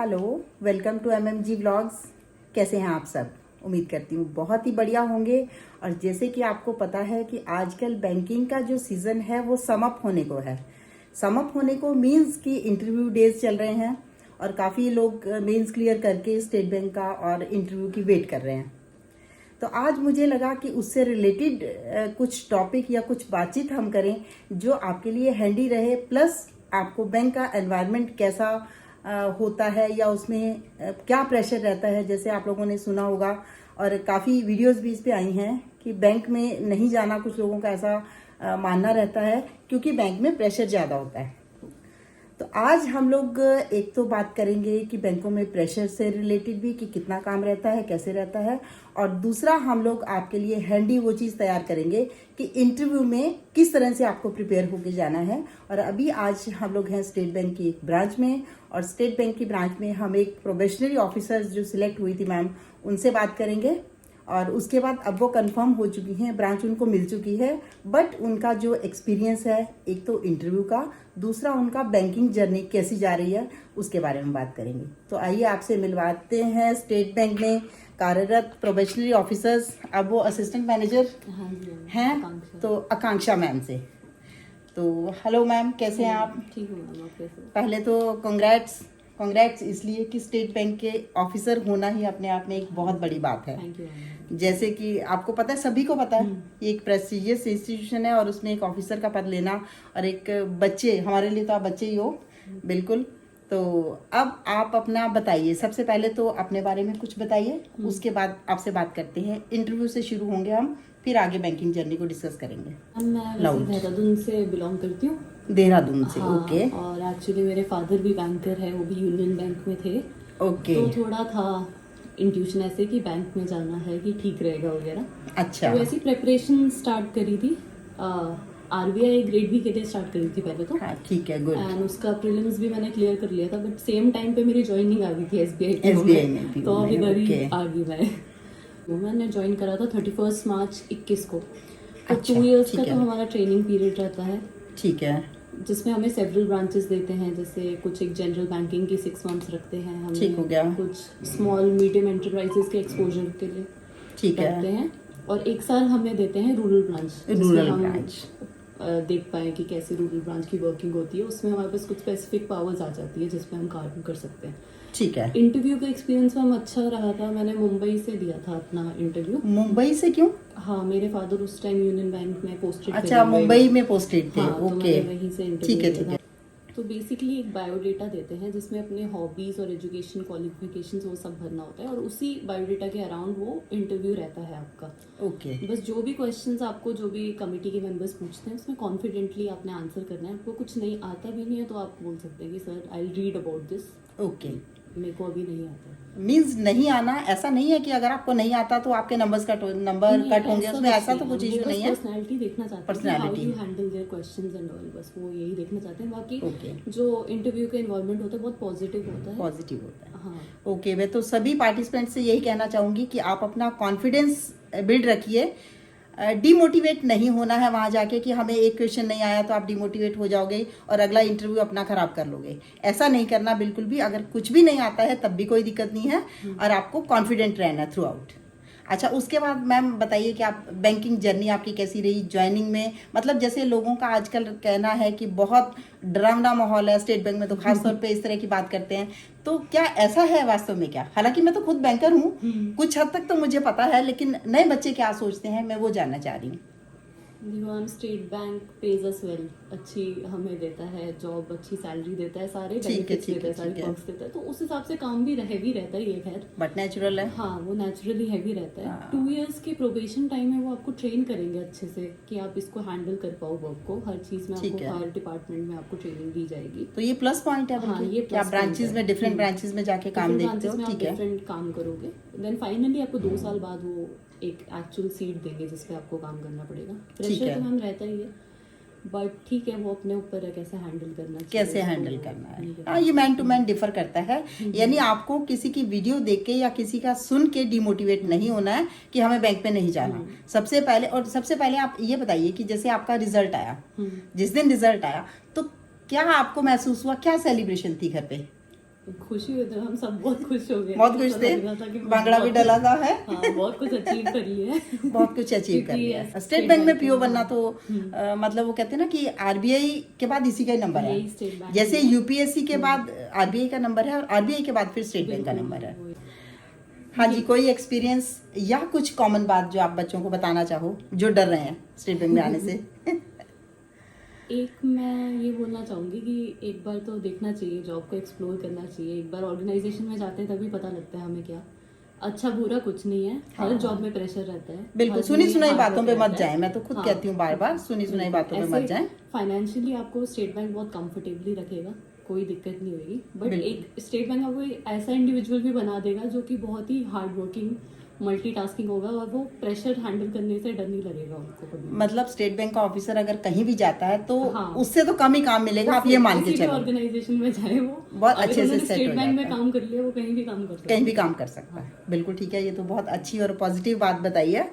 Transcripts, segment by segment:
Hello, welcome to MMG vlogs. कैसे हैं आप सब? उम्मीद करती हूँ बहुत ही बढ़िया होंगे। और जैसे कि आपको पता है कि आजकल बैंकिंग का जो सीजन है वो सम अप होने को है। सम अप होने को मीन्स कि इंटरव्यू डेज चल रहे हैं और काफ़ी लोग मेंस क्लियर करके स्टेट बैंक का और इंटरव्यू की वेट कर रहे हैं। तो आज मुझे लगा कि उससे रिलेटेड कुछ टॉपिक या कुछ बातचीत हम करें जो आपके लिए हैंडी रहे, प्लस आपको बैंक का एनवायरनमेंट कैसा होता है या उसमें क्या प्रेशर रहता है। जैसे आप लोगों ने सुना होगा और काफ़ी वीडियोस भी इस पे आई हैं कि बैंक में नहीं जाना, कुछ लोगों का ऐसा मानना रहता है क्योंकि बैंक में प्रेशर ज़्यादा होता है। तो आज हम लोग एक तो बात करेंगे कि बैंकों में प्रेशर से रिलेटेड भी कि कितना काम रहता है, कैसे रहता है, और दूसरा हम लोग आपके लिए हैंडी वो चीज़ तैयार करेंगे कि इंटरव्यू में किस तरह से आपको प्रिपेयर होके जाना है। और अभी आज हम लोग हैं स्टेट बैंक की एक ब्रांच में, और स्टेट बैंक की ब्रांच में हम एक प्रोबेशनरी ऑफिसर जो सिलेक्ट हुई थी मैम, उनसे बात करेंगे। और उसके बाद अब वो कंफर्म हो चुकी हैं, ब्रांच उनको मिल चुकी है, बट उनका जो एक्सपीरियंस है, एक तो इंटरव्यू का, दूसरा उनका बैंकिंग जर्नी कैसी जा रही है उसके बारे में बात करेंगे। तो आइए आपसे मिलवाते हैं स्टेट बैंक में कार्यरत प्रोबेशनरी ऑफिसर्स, अब वो असिस्टेंट मैनेजर हैं, तो आकांक्षा मैम से। तो हेलो मैम, कैसे हैं आप? ठीक हूँ मैम, आप कैसे हो? पहले तो कांग्रेट्स इसलिए कि स्टेट बैंक के ऑफिसर होना ही अपने आप में एक बहुत बड़ी बात है। Thank you ma'am. जैसे कि आपको पता है, सभी को पता है, ये एक प्रेस्टिजियस इंस्टीट्यूशन है और उसमें एक ऑफिसर का पद लेना, और एक बच्चे, हमारे लिए तो आप बच्चे ही हो बिल्कुल। तो अब आप अपना बताइए, सबसे पहले तो अपने बारे में कुछ बताइए, उसके बाद आपसे बात करते हैं। इंटरव्यू से शुरू होंगे हम, फिर आगे बैंकिंग जर्नी को डिस्कस करेंगे। मैं वैसे Loud. देहरादून से बिलोंग करती हूँ। देहरादून से? हाँ, ओके और एक्चुअली मेरे फादर भी बैंकर है, वो भी यूनियन बैंक में थे। ओके। तो थोड़ा था इंट्यूशन ऐसे कि बैंक में जाना है कि ठीक रहेगा वगैरह। अच्छा, तो वैसी प्रेपरेशन स्टार्ट करी थी। RBI ग्रेड बी के लिए स्टार्ट करी थी पहले तो। हाँ ठीक है, गुड। एंड उसका प्रीलिम्स भी मैंने क्लियर कर लिया था, बट सेम टाइम पे मेरी ज्वाइनिंग आ गई थी SBI SBI में भी? तो अब इधर ही ओके। आ गई मैं। तो मैंने ज्वाइन करा था 31 मार्च 21 को। तो अच्छा, 2 इयर्स का ठीक तो है। हमारा ट्रेनिंग पीरियड रहता है, ठीक है, जिसमें हमें सेवरल ब्रांचेस देते हैं। जैसे कुछ एक जनरल बैंकिंग की 6 मंथ्स रखते हैं हमें, ठीक हो गया। कुछ स्मॉल मीडियम एंटरप्राइजेस के एक्सपोजर के लिए ठीक करते है। हैं, और 1 साल हमें देते हैं रूरल ब्रांच, रूरल हम ब्रांच। देख पाए कि कैसे रूरल ब्रांच की वर्किंग होती है। उसमें हमारे पास कुछ स्पेसिफिक पावर्स आ जाती है जिसमें हम काम कर सकते हैं। ठीक है। इंटरव्यू का एक्सपीरियंस मैम अच्छा रहा था। मैंने मुंबई से दिया था अपना इंटरव्यू। मुंबई से क्यों? हाँ, मेरे फादर उस टाइम यूनियन बैंक में पोस्टेड थे। अच्छा, मुंबई में पोस्टेड थे। हाँ, तो ओके, मैंने वहीं से इंटरव्यू ठीक है, दिया ठीक है। था। तो बेसिकली एक बायोडेटा देते हैं जिसमें अपने हॉबीज और एजुकेशन क्वालिफिकेशंस वो सब भरना होता है, और उसी बायोडेटा के अराउंड वो इंटरव्यू रहता है आपका। ओके, बस जो भी क्वेश्चंस आपको, जो भी कमेटी के मेंबर्स पूछते हैं, उसमें कॉन्फिडेंटली आपने आंसर करना है। आपको कुछ नहीं आता भी नहीं है तो आप बोल सकते हैं कि sir I read about this, okay. मेरे को अभी नहीं आता। मीन्स नहीं आना, ऐसा नहीं है कि अगर आपको नहीं आता तो आपके नंबर कट होंगे उसमें, ऐसा तो कुछ इशू नहीं है। पर्सनालिटी देखना चाहते हैं, Personality. How you handle their questions and all, बस वो यही देखना चाहते हैं। बाकी ओके, जो इंटरव्यू का इन्वॉल्वमेंट होता है बहुत पॉजिटिव होता है। पॉजिटिव होता है। हाँ, ओके, मैं तो सभी पार्टिसिपेंट से यही कहना चाहूँगी कि आप अपना कॉन्फिडेंस बिल्ड रखिए। डिमोटिवेट नहीं होना है वहाँ जाके कि हमें एक क्वेश्चन नहीं आया तो आप डिमोटिवेट हो जाओगे और अगला इंटरव्यू अपना खराब कर लोगे। ऐसा नहीं करना बिल्कुल भी। अगर कुछ भी नहीं आता है तब भी कोई दिक्कत नहीं है, और आपको कॉन्फिडेंट रहना थ्रू आउट। अच्छा, उसके बाद मैम बताइए कि आप बैंकिंग जर्नी आपकी कैसी रही ज्वाइनिंग में? मतलब जैसे लोगों का आजकल कहना है कि बहुत डरावना माहौल है स्टेट बैंक में, तो खास तौर पे इस तरह की बात करते हैं, तो क्या ऐसा है वास्तव में? क्या, हालांकि मैं तो खुद बैंकर हूँ, कुछ हद तक तो मुझे पता है, लेकिन नए बच्चे क्या सोचते हैं मैं वो जानना चाह रही हूँ। स्टेट बैंक पेज अस वेल, अच्छी हमें देता है जॉब, अच्छी सैलरी देता है, सारे ठीक है, बेनिफिट्स ठीक देता है, है, सारे ठीक है। पर्क्स देता है। तो उस हिसाब से काम भी हैवी रहता है ये, खैर बट नेचुरल है। हाँ, वो नेचुरली हैवी रहता है। हाँ। 2 इयर्स के प्रोबेशन टाइम है, वो आपको ट्रेन करेंगे अच्छे से कि आप इसको हैंडल कर पाओ वर्क को। हर चीज में ठीक आपको, है। हर डिपार्टमेंट में आपको ट्रेनिंग दी जाएगी। तो ये प्लस पॉइंट है हाँ, बल्कि, ये कि आप plus ब्रांचेस point में, है। डिफरेंट ब्रांचेस में जाके काम डिफरेंट देखते ब्रांचेस में हो। आप ठीक है, डिफरेंट काम करोगे, देन फाइनली आपको 2 साल बाद वो एक एक्चुअल सीट देंगे जिसपे आपको काम करना पड़ेगा। ठीक प्रेशर है। तो मैम रहता ही है, बट ठीक है, वो अपने ऊपर है कैसे हैंडल करना चाहिए, कैसे उसको हैंडल करना है। नहीं हाँ, ये मैन टू मैन डिफर करता है। यानी आपको किसी की वीडियो देख के या किसी का सुन के डिमोटिवेट नहीं होना है कि हमें बैंक पे नहीं जाना। सबसे पहले आप ये बताइए कि जैसे आपका रिजल्ट आया, जिस दिन रिजल्ट आया तो क्या आपको महसूस हुआ, क्या सेलिब्रेशन थी घर पे? खुशी हुई, तो हम सब बहुत खुश हो गए। बहुत खुश तो थे, लग रहा था कि बांगड़ा भी बहुत डला था है। हाँ, बहुत कुछ अचीव कर लिया है। बहुत कुछ अचीव कर क्योंकि लिया। ऐसे स्टेट बैंक में पीओ में- बनना तो मतलब वो कहते हैं ना कि आरबीआई के बाद इसी का ही नंबर है, यही स्टेट बैंक जैसे है। यूपीएससी के बाद आरबीआई का नंबर है और आरबीआई के बाद फिर स्टेट बैंक का नंबर है। वही। हाँ जी, कोई एक्सपीरियंस या कुछ कॉमन बात जो आप बच्चों को बताना चाहो जो डर रहे हैं स्टेट बैंक में आने से? एक मैं ये बोलना चाहूँगी कि एक बार तो देखना चाहिए, जॉब को एक्सप्लोर करना चाहिए। एक बार ऑर्गेनाइजेशन में जाते हैं तभी पता लगता है हमें क्या अच्छा बुरा कुछ नहीं है। हर जॉब में प्रेशर रहता है। बिल्कुल, हर सुनी में सुनाई hard बातों work पे मत रहता है। जाएं। मैं तो खुद हाँ। कहती हूँ बार बार, सुनी सुनाई बातों पे मत जाएं। फाइनेंशियली आपको स्टेट बैंक बहुत कंफर्टेबली रखेगा, कोई दिक्कत नहीं होगी। बट बिल्कुल। एक स्टेट बैंक आपको एक ऐसा इंडिविजुअल भी बना देगा जो कि बहुत ही हार्ड वर्किंग, मल्टीटास्किंग होगा और वो प्रेशर हैंडल करने से डर नहीं लगेगा उनको कभी। मतलब स्टेट बैंक का ऑफिसर अगर कहीं भी जाता है तो हाँ। उससे तो कम ही काम मिलेगा, आप ये मान के चलो। ऑर्गेनाइजेशन में जाए वो बहुत अगर अच्छे से उन्होंने सेट स्टेट हो बैंक में जाता है। काम कर लिया, वो कहीं भी काम कर सकता है। कहीं भी काम कर सकता है। बिल्कुल ठीक है, ये तो बहुत अच्छी और पॉजिटिव बात बताई है।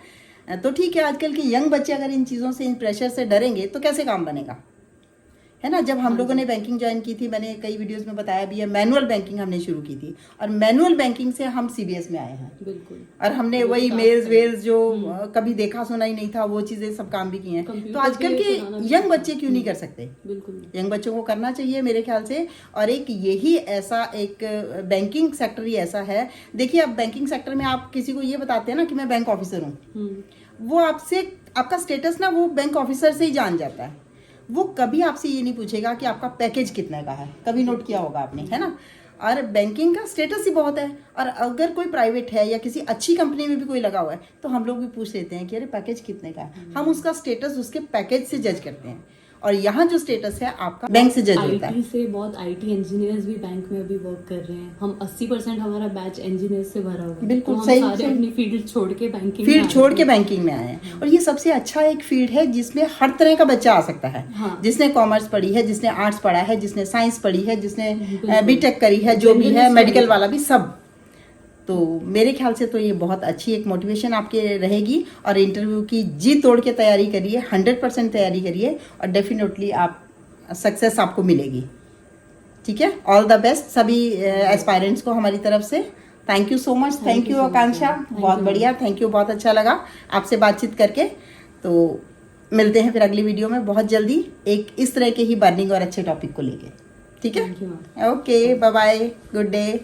तो ठीक है, आजकल के यंग बच्चे अगर इन चीज़ों से, इन प्रेशर से डरेंगे तो कैसे काम बनेगा, है ना। जब हम लोगों ने बैंकिंग ज्वाइन की थी, मैंने कई वीडियोस में बताया भी है, मैनुअल बैंकिंग हमने शुरू की थी और मैनुअल बैंकिंग से हम सीबीएस में आए हैं। बिल्कुल। और हमने वो वही तो मेल्स आप- वेल्स जो कभी देखा सुना ही नहीं था, वो चीज़ें सब काम भी किए हैं। कंप्यूटर तो आजकल पे के चलाना भी यंग सीखा। बच्चे क्यों नहीं कर सकते? बिल्कुल। यंग बच्चों को करना चाहिए मेरे ख्याल से। और एक यही ऐसा एक बैंकिंग सेक्टर ही ऐसा है। देखिए, अब बैंकिंग सेक्टर में आप किसी को ये बताते हैं ना कि मैं बैंक ऑफिसर हूँ, वो आपसे, आपका स्टेटस ना वो बैंक ऑफिसर से ही जान जाता है। वो कभी आपसे ये नहीं पूछेगा कि आपका पैकेज कितने का है, कभी नोट किया होगा आपने, है ना। और बैंकिंग का स्टेटस ही बहुत है। और अगर कोई प्राइवेट है या किसी अच्छी कंपनी में भी कोई लगा हुआ है तो हम लोग भी पूछ लेते हैं कि अरे पैकेज कितने का है। हम उसका स्टेटस उसके पैकेज से जज करते हैं और यहाँ जो स्टेटस है आपका बैंक से जज होता है। आईटी से बहुत आईटी इंजीनियर्स भी बैंक में अभी वर्क कर रहे हैं। हम 80% हमारा बैच इंजीनियर्स से भरा हुआ है। बिल्कुल तो हम सही, सारे सही। अपनी फील्ड छोड़ के बैंकिंग फील्ड छोड़ के बैंकिंग में आए हैं और ये सबसे अच्छा एक फील्ड है जिसमें हर तरह का बच्चा आ सकता है। हाँ। जिसने कॉमर्स पढ़ी है, जिसने आर्ट्स पढ़ा है, जिसने साइंस पढ़ी है, जिसने बिल्कुल। बीटेक करी है, जो भी है Generalist मेडिकल वाले। वाला भी, सब। तो मेरे ख्याल से तो ये बहुत अच्छी एक मोटिवेशन आपके रहेगी। और इंटरव्यू की जी तोड़ के तैयारी करिए, 100% तैयारी करिए और डेफिनेटली आप सक्सेस आपको मिलेगी। ठीक है, ऑल द बेस्ट सभी एस्पायरेंट्स को हमारी तरफ से। Thank you so much. Thank you Akanksha, बहुत बढ़िया, थैंक यू, बहुत अच्छा लगा आपसे बातचीत करके। तो मिलते हैं फिर अगली वीडियो में बहुत जल्दी एक इस तरह के ही बर्निंग और अच्छे टॉपिक को लेके। ठीक है, Thank you, ma'am. Okay, bye bye, good day.